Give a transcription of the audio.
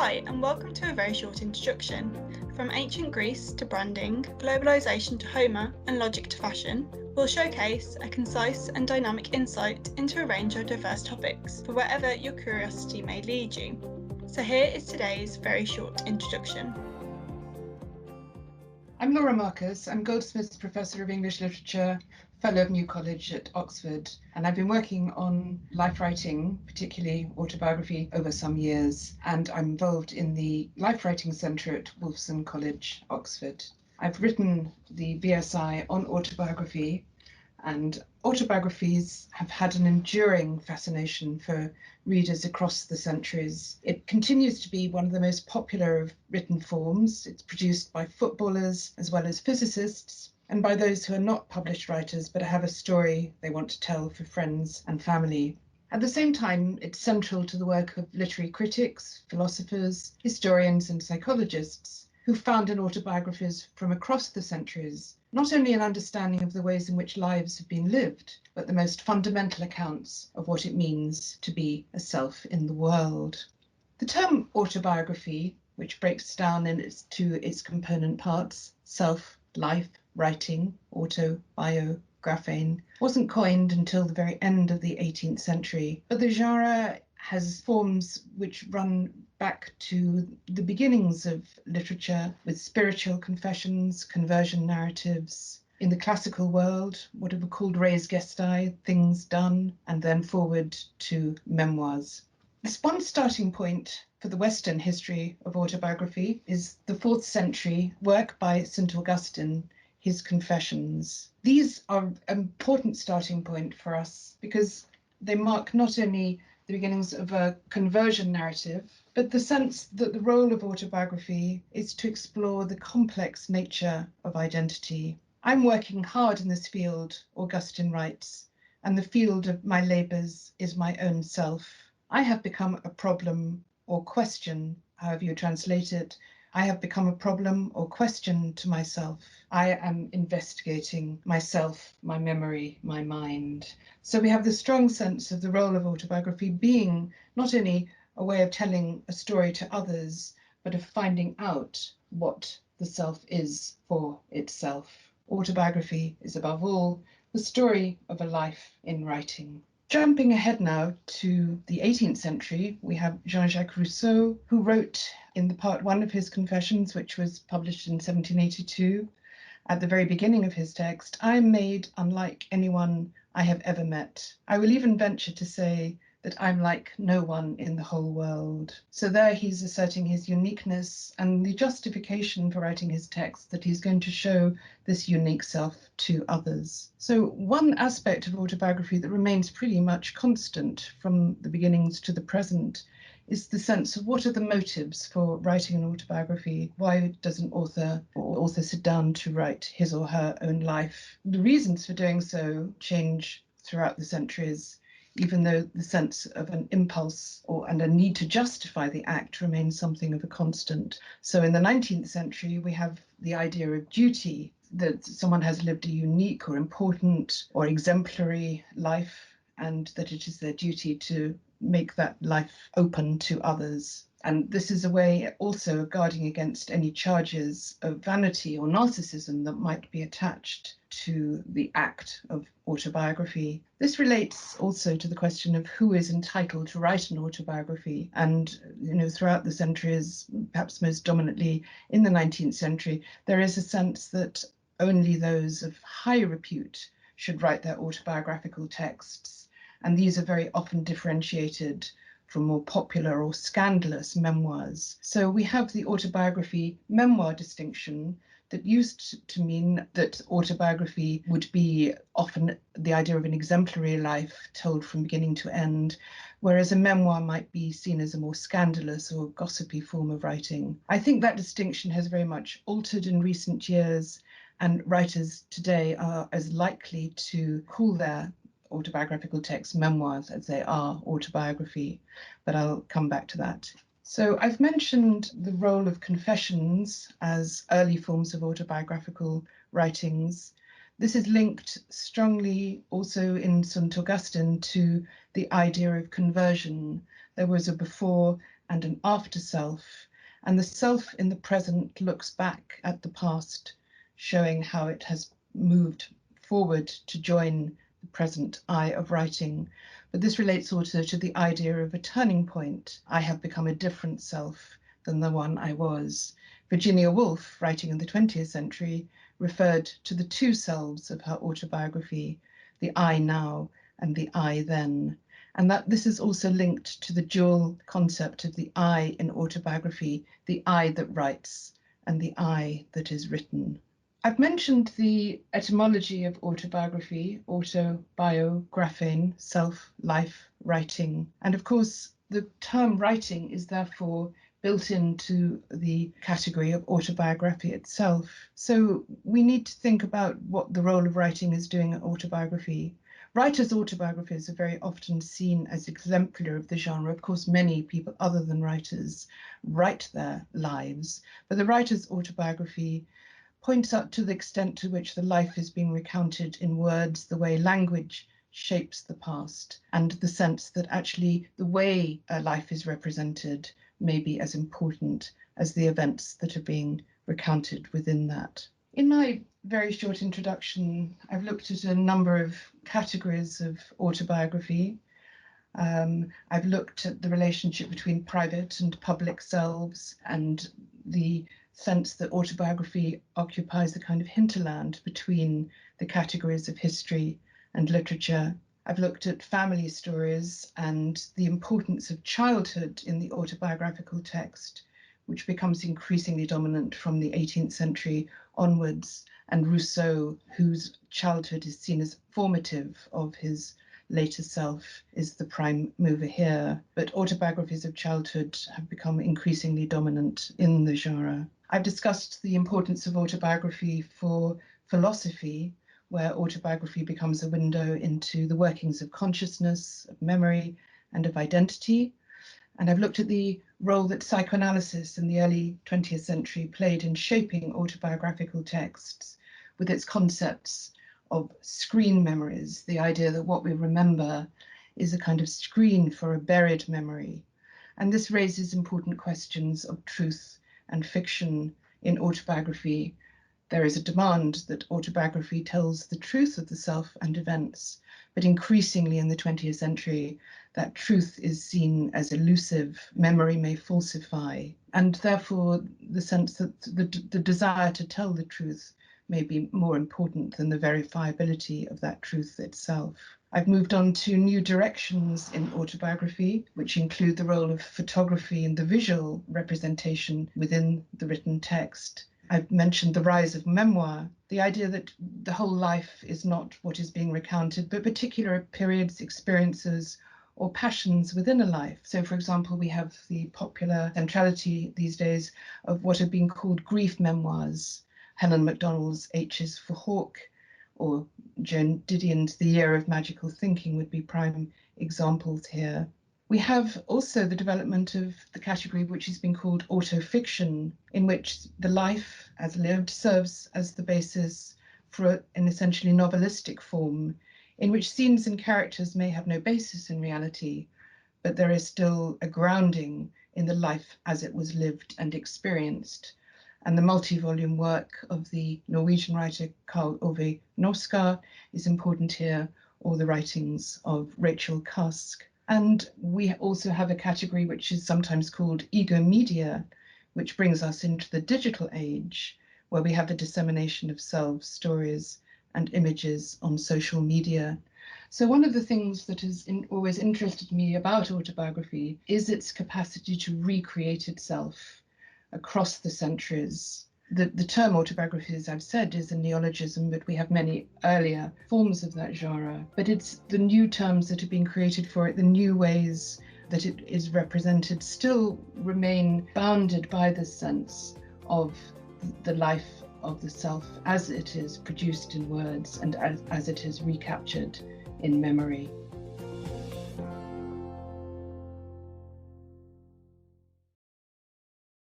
Hi, and welcome to a very short introduction. From ancient Greece to branding, globalisation to Homer, and logic to fashion, we'll showcase a concise and dynamic insight into a range of diverse topics for wherever your curiosity may lead you. So here is today's very short introduction. I'm Laura Marcus. I'm Goldsmiths Professor of English Literature, Fellow of New College at Oxford, and I've been working on life writing, particularly autobiography, over some years, and I'm involved in the Life Writing Centre at Woolf College, Oxford. I've written the BSI on autobiography, and autobiographies have had an enduring fascination for readers across the centuries. It continues to be one of the most popular of written forms. It's produced by footballers as well as physicists, and by those who are not published writers but have a story they want to tell for friends and family. At the same time, it's central to the work of literary critics, philosophers, historians and psychologists who found in autobiographies from across the centuries not only an understanding of the ways in which lives have been lived, but the most fundamental accounts of what it means to be a self in the world. The term autobiography, which breaks down into its component parts, self, life, writing, auto, bio, grapheme, wasn't coined until the very end of the 18th century, but the genre has forms which run back to the beginnings of literature with spiritual confessions, conversion narratives. In the classical world, what are called res gestae, things done, and then forward to memoirs. This one starting point for the Western history of autobiography is the 4th century work by St. Augustine, his Confessions. These are an important starting point for us because they mark not only the beginnings of a conversion narrative, but the sense that the role of autobiography is to explore the complex nature of identity. I'm working hard in this field, Augustine writes, and the field of my labours is my own self. I have become a problem or question, however you translate it. I have become a problem or question to myself. I am investigating myself, my memory, my mind. So we have the strong sense of the role of autobiography being not only a way of telling a story to others, but of finding out what the self is for itself. Autobiography is above all the story of a life in writing. Jumping ahead now to the 18th century, we have JeanJacques Rousseau, who wrote in the part 1 of his Confessions, which was published in 1782, at the very beginning of his text, I am made unlike anyone I have ever met. I will even venture to say that I'm like no one in the whole world. So there he's asserting his uniqueness and the justification for writing his text, that he's going to show this unique self to others. So one aspect of autobiography that remains pretty much constant from the beginnings to the present is the sense of what are the motives for writing an autobiography? Why does an author or author sit down to write his or her own life? The reasons for doing so change throughout the centuries, even though the sense of an impulse and a need to justify the act remains something of a constant. So in the 19th century, we have the idea of duty, that someone has lived a unique or important or exemplary life, and that it is their duty to make that life open to others. And this is a way also of guarding against any charges of vanity or narcissism that might be attached to the act of autobiography. This relates also to the question of who is entitled to write an autobiography. And, throughout the centuries, perhaps most dominantly in the 19th century, there is a sense that only those of high repute should write their autobiographical texts. And these are very often differentiated from more popular or scandalous memoirs. So we have the autobiography memoir distinction that used to mean that autobiography would be often the idea of an exemplary life told from beginning to end, whereas a memoir might be seen as a more scandalous or gossipy form of writing. I think that distinction has very much altered in recent years, and writers today are as likely to call their autobiographical texts memoirs as they are autobiography, but I'll come back to that. So I've mentioned the role of confessions as early forms of autobiographical writings. This is linked strongly also in St. Augustine to the idea of conversion. There was a before and an after self, and the self in the present looks back at the past, showing how it has moved forward to join the present I of writing. But this relates also to the idea of a turning point. I have become a different self than the one I was. Virginia Woolf, writing in the 20th century, referred to the two selves of her autobiography, the I now and the I then. And that this is also linked to the dual concept of the I in autobiography, the I that writes and the I that is written. I've mentioned the etymology of autobiography, autobiographein, self, life, writing. And of course, the term writing is therefore built into the category of autobiography itself. So we need to think about what the role of writing is doing in autobiography. Writers' autobiographies are very often seen as exemplar of the genre. Of course, many people other than writers write their lives, but the writer's autobiography points out to the extent to which the life is being recounted in words, the way language shapes the past, and the sense that actually the way a life is represented may be as important as the events that are being recounted within that. In my very short introduction, I've looked at a number of categories of autobiography. I've looked at the relationship between private and public selves and the sense that autobiography occupies the kind of hinterland between the categories of history and literature. I've looked at family stories and the importance of childhood in the autobiographical text, which becomes increasingly dominant from the 18th century onwards, and Rousseau, whose childhood is seen as formative of his later self, is the prime mover here. But autobiographies of childhood have become increasingly dominant in the genre. I've discussed the importance of autobiography for philosophy, where autobiography becomes a window into the workings of consciousness, of memory, and of identity. And I've looked at the role that psychoanalysis in the early 20th century played in shaping autobiographical texts with its concepts of screen memories, the idea that what we remember is a kind of screen for a buried memory. And this raises important questions of truth and fiction in autobiography. There is a demand that autobiography tells the truth of the self and events, but increasingly in the 20th century, that truth is seen as elusive, memory may falsify, and therefore the sense that the desire to tell the truth may be more important than the verifiability of that truth itself. I've moved on to new directions in autobiography, which include the role of photography and the visual representation within the written text. I've mentioned the rise of memoir, the idea that the whole life is not what is being recounted, but particular periods, experiences, or passions within a life. So, for example, we have the popular centrality these days of what are being called grief memoirs. Helen Macdonald's H is for Hawk, or Joan Didion's The Year of Magical Thinking would be prime examples here. We have also the development of the category which has been called autofiction, in which the life as lived serves as the basis for an essentially novelistic form, in which scenes and characters may have no basis in reality, but there is still a grounding in the life as it was lived and experienced. And the multi-volume work of the Norwegian writer Karl Ove Knausgaard is important here, or the writings of Rachel Cusk. And we also have a category which is sometimes called ego media, which brings us into the digital age, where we have the dissemination of selves, stories, and images on social media. So one of the things that has always interested me about autobiography is its capacity to recreate itself across the centuries. The term autobiography, as I've said, is a neologism, but we have many earlier forms of that genre. But it's the new terms that are being created for it, the new ways that it is represented, still remain bounded by this sense of the life of the self as it is produced in words and as it is recaptured in memory.